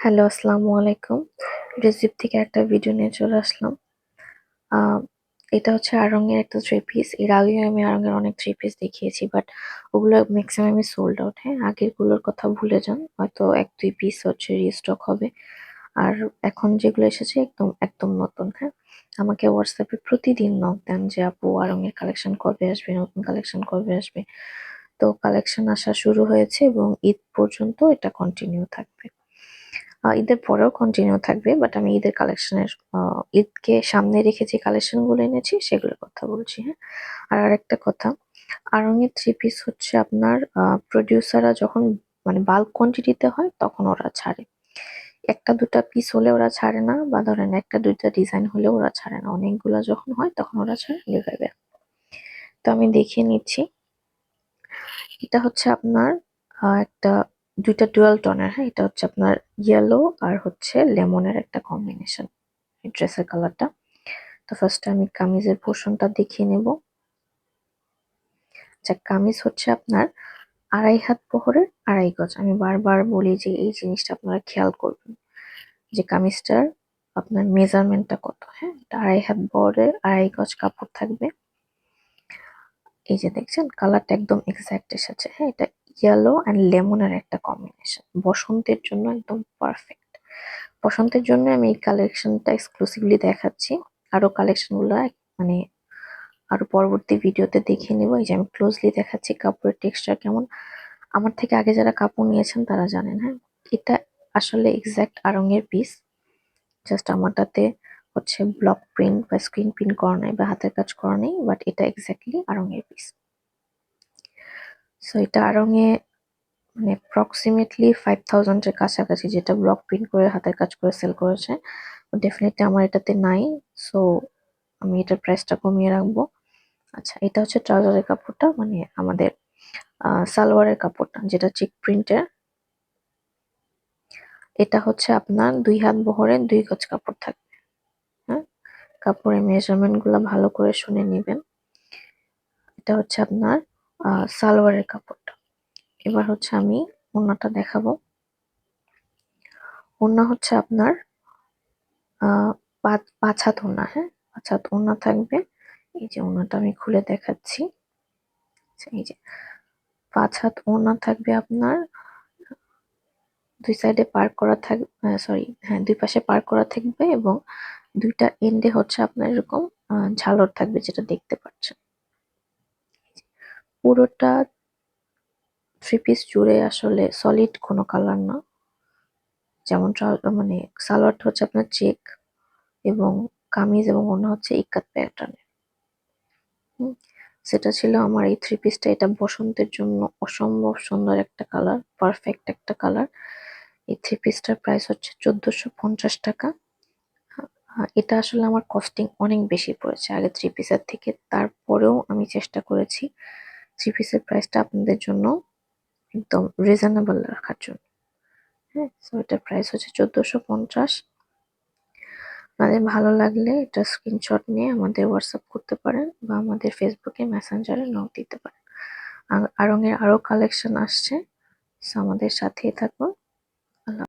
Hello, আসসালামু আলাইকুম। Receipt থেকে একটা ভিডিও নিয়ে চলে আসলাম। আহ, এটা হচ্ছে আড়ং-এর একটা থ্রি পিস। এর আগেও আমি আড়ং-এর অনেক থ্রি পিস দেখিয়েছি, বাট ওগুলো ম্যাক্সিমামই সোল্ড আউট। হ্যাঁ, আগের গুলোর কথা ভুলে যান, হয়তো এক দুই পিস হচ্ছে রিস্টক হবে। আর এখন যেগুলো এসেছে একদম একদম নতুন। হ্যাঁ, আমাকে হোয়াটসঅ্যাপে প্রতিদিন নক দেন যে আপু আড়ং-এর কালেকশন কবে আসবে, নতুন কালেকশন কবে আসবে। তো কালেকশন আসা শুরু হয়েছে এবং ঈদ পর্যন্ত এটা কন্টিনিউ থাকবে। ঈদের পরেও কন্টিনিউ থাকবে, বাট আমি ঈদের কালেকশনের ঈদকে সামনে রেখে যে কালেকশন গুলো এনেছি সেগুলোর কথা বলছি। হ্যাঁ, আর আরেকটা কথা, আড়ং এর থ্রি পিস হচ্ছে আপনার প্রডিউসাররা যখন মানে বাল্ক কোয়ান্টিটিতে হয় তখন ওরা ছাড়ে। একটা দুটা পিস হলে ওরা ছাড়ে না, বা ধরেন একটা দুইটা ডিজাইন হলে ওরা ছাড়ে না। অনেকগুলা যখন হয় তখন ওরা ছাড়ে এভাবে। তো আমি দেখিয়ে নিচ্ছি। এটা হচ্ছে আপনার একটা দুইটা ডুয়াল টোনের। হ্যাঁ, এটা হচ্ছে আপনার ইয়েলো আর হচ্ছে লেমনের একটা কম্বিনেশন এই ড্রেসের কালারটা। তো ফার্স্টে আমি কামিজের পোর্শনটা দেখিয়ে নেব। আচ্ছা, কামিজ হচ্ছে আপনার 2.5 হাত বহরের 2.5 গজ। আমি বারবার বলি যে এই জিনিসটা আপনারা খেয়াল করবেন যে কামিজটার আপনার মেজারমেন্টটা কত। হ্যাঁ, এটা 2.5 হাত বহরের 2.5 গজ কাপড় থাকবে। এই যে দেখছেন কালারটা একদম এক্সাক্ট এসেছে। হ্যাঁ, এটা ইয়েলো অ্যান্ড লেমনের একটা কম্বিনেশন, বসন্তের জন্য একদম পারফেক্ট। বসন্তের জন্য আমি এই কালেকশনটা এক্সক্লুসিভলি দেখাচ্ছি। আরো কালেকশন গুলো মানে আরো পরবর্তী ভিডিওতে দেখিয়ে নিব। এই যে আমি ক্লোজলি দেখাচ্ছি কাপড়ের টেক্সচার কেমন। আমার থেকে আগে যারা কাপড় নিয়েছেন তারা জানেন। হ্যাঁ, এটা আসলে এক্সাক্ট আড়ং এর পিস। জাস্ট আমারটাতে হচ্ছে ব্লক প্রিন্ট বা স্ক্রিন প্রিন্ট করা নাই বা হাতের কাজ করা নেই, বাট এটা এক্স্যাক্টলি আড়ং এর পিস। সো এটা আড়ং এ মানে অ্যাপ্রক্সিমেটলি 5000 এর কাছাকাছি, যেটা ব্লক প্রিন্ট করে হাতের কাজ করে সেল করেছে। ডেফিনেটলি আমার এটাতে নাই। সো আমি এটার প্রাইসটা কমিয়ে রাখবো। আচ্ছা, এটা হচ্ছে ট্রাউজারের কাপড়টা, মানে আমাদের সালোয়ারের কাপড়টা যেটা চিক প্রিন্টের। এটা হচ্ছে আপনার 2 হাত বহরের 2 গজ কাপড় থাকবে। হ্যাঁ, কাপড়ের মেজারমেন্ট গুলো ভালো করে শুনে নিবেন। এটা হচ্ছে আপনার সালোয়ারের কাপড়টা। এবার হচ্ছে আমি ওড়নাটা দেখাবো। ওড়না হচ্ছে আপনার পাঁচ হাত ওড়না। হ্যাঁ, 5 হাত ওড়না থাকবে। এই যে ওড়নাটা আমি খুলে দেখাচ্ছি। আচ্ছা, এই যে 5 হাত ওড়না থাকবে আপনার। দুই সাইডে পার করা থাকবে, সরি, হ্যাঁ, দুই পাশে পার করা থাকবে এবং দুইটা এন্ডে হচ্ছে আপনার এরকম ঝালর থাকবে, যেটা দেখতে পাচ্ছেন। পুরোটা থ্রি পিস জুড়ে আসলে সলিড কোনো কালার না। যেমন মানে সালোয়ারটা হচ্ছে আপনার চেক এবং কামিজ এবং ওড়না হচ্ছে ইক্কাত প্যাটার্নের। সেটা ছিল আমার এই থ্রি পিসটা। এটা বসন্তের জন্য অসম্ভব সুন্দর একটা কালার, পারফেক্ট একটা কালার। এই থ্রি পিসটার প্রাইস হচ্ছে 1450 টাকা। এটা আসলে আমার কস্টিং অনেক বেশি পড়েছে আগে থ্রি পিসের থেকে, তারপরেও আমি চেষ্টা করেছি থ্রি পিসের প্রাইসটা আপনাদের জন্য একদম রিজনেবল রাখার জন্য। হ্যাঁ, সো এটার প্রাইস হচ্ছে 1450। আপনাদের ভালো লাগলে এটা স্ক্রিনশট নিয়ে আমাদের হোয়াটসঅ্যাপ করতে পারেন বা আমাদের ফেসবুকে মেসেঞ্জারে নক দিতে পারেন। আড়ং এর আরো কালেকশন আসছে, সো আমাদের সাথেই থাকুন। আল্লাহ।